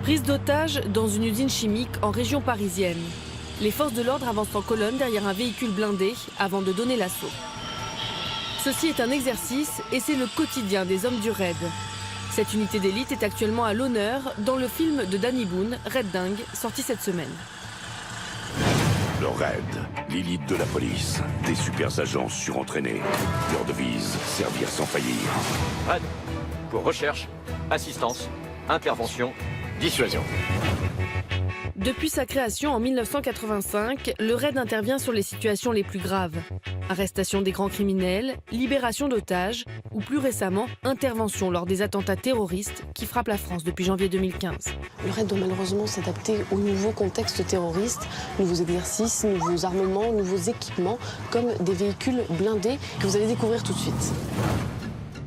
Prise d'otage dans une usine chimique en région parisienne. Les forces de l'ordre avancent en colonne derrière un véhicule blindé avant de donner l'assaut. Ceci est un exercice et c'est le quotidien des hommes du RAID. Cette unité d'élite est actuellement à l'honneur dans le film de Danny Boone, Red Dingue, sorti cette semaine. Le RAID, l'élite de la police. Des super agents surentraînés. Leur devise, servir sans faillir. RAID, pour recherche, assistance, intervention, dissuasion. Depuis sa création en 1985, le RAID intervient sur les situations les plus graves. Arrestation des grands criminels, libération d'otages ou plus récemment, intervention lors des attentats terroristes qui frappent la France depuis janvier 2015. Le RAID doit malheureusement s'adapter au nouveau contexte terroriste, nouveaux exercices, nouveaux armements, nouveaux équipements, comme des véhicules blindés que vous allez découvrir tout de suite.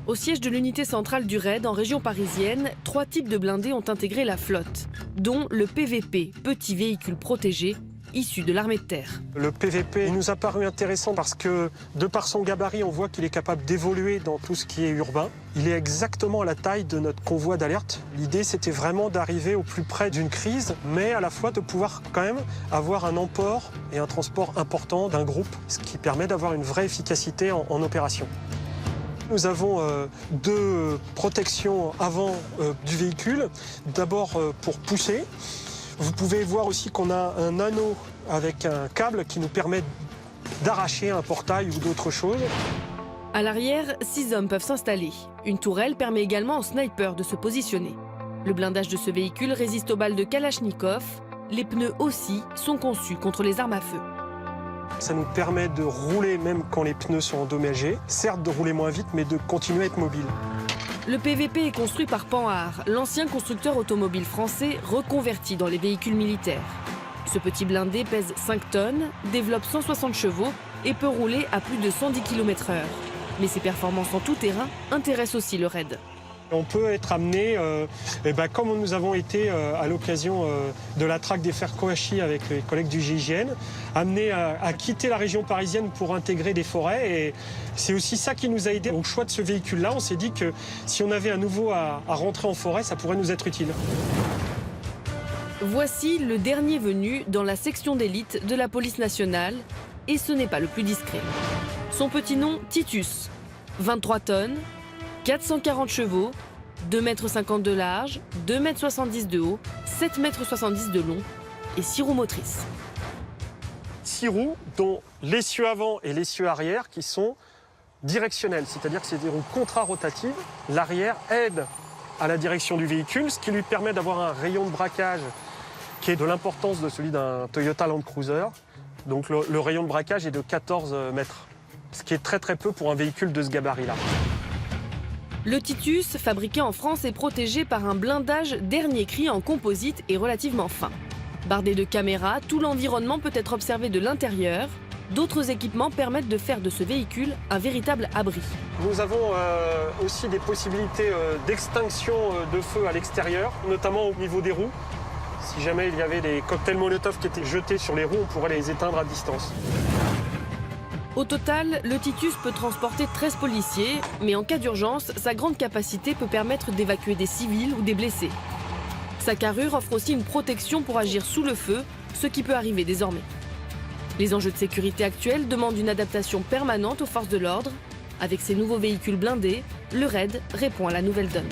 Au siège de l'unité centrale du RAID en région parisienne, 3 types de blindés ont intégré la flotte, dont le PVP, petit véhicule protégé, issu de l'armée de terre. Le PVP nous a paru intéressant parce que, de par son gabarit, on voit qu'il est capable d'évoluer dans tout ce qui est urbain. Il est exactement à la taille de notre convoi d'alerte. L'idée, c'était vraiment d'arriver au plus près d'une crise, mais à la fois de pouvoir quand même avoir un emport et un transport important d'un groupe, ce qui permet d'avoir une vraie efficacité en opération. Nous avons 2 protections avant du véhicule. D'abord pour pousser. Vous pouvez voir aussi qu'on a un anneau avec un câble qui nous permet d'arracher un portail ou d'autres choses. À l'arrière, 6 hommes peuvent s'installer. Une tourelle permet également aux snipers de se positionner. Le blindage de ce véhicule résiste aux balles de Kalachnikov. Les pneus aussi sont conçus contre les armes à feu. Ça nous permet de rouler même quand les pneus sont endommagés. Certes, de rouler moins vite, mais de continuer à être mobile. Le PVP est construit par Panhard, l'ancien constructeur automobile français reconverti dans les véhicules militaires. Ce petit blindé pèse 5 tonnes, développe 160 chevaux et peut rouler à plus de 110 km/h. Mais ses performances en tout-terrain intéressent aussi le RAID. On peut être amené, comme nous avons été à l'occasion de la traque des fers Kouachi avec les collègues du GIGN, amené à quitter la région parisienne pour intégrer des forêts. Et c'est aussi ça qui nous a aidé au choix de ce véhicule-là. On s'est dit que si on avait à nouveau à rentrer en forêt, ça pourrait nous être utile. Voici le dernier venu dans la section d'élite de la police nationale. Et ce n'est pas le plus discret. Son petit nom, Titus. 23 tonnes. 440 chevaux, 2,50 m de large, 2,70 m de haut, 7,70 m de long et 6 roues motrices. 6 roues, dont l'essieu avant et l'essieu arrière qui sont directionnels, c'est-à-dire que c'est des roues contrarotatives. L'arrière aide à la direction du véhicule, ce qui lui permet d'avoir un rayon de braquage qui est de l'importance de celui d'un Toyota Land Cruiser. Donc le rayon de braquage est de 14 mètres, ce qui est très peu pour un véhicule de ce gabarit-là. Le Titus, fabriqué en France, est protégé par un blindage dernier cri en composite et relativement fin. Bardé de caméras, tout l'environnement peut être observé de l'intérieur. D'autres équipements permettent de faire de ce véhicule un véritable abri. Nous avons aussi des possibilités d'extinction de feu à l'extérieur, notamment au niveau des roues. Si jamais il y avait des cocktails Molotov qui étaient jetés sur les roues, on pourrait les éteindre à distance. Au total, le Titus peut transporter 13 policiers, mais en cas d'urgence, sa grande capacité peut permettre d'évacuer des civils ou des blessés. Sa carrure offre aussi une protection pour agir sous le feu, ce qui peut arriver désormais. Les enjeux de sécurité actuels demandent une adaptation permanente aux forces de l'ordre. Avec ces nouveaux véhicules blindés, le RAID répond à la nouvelle donne.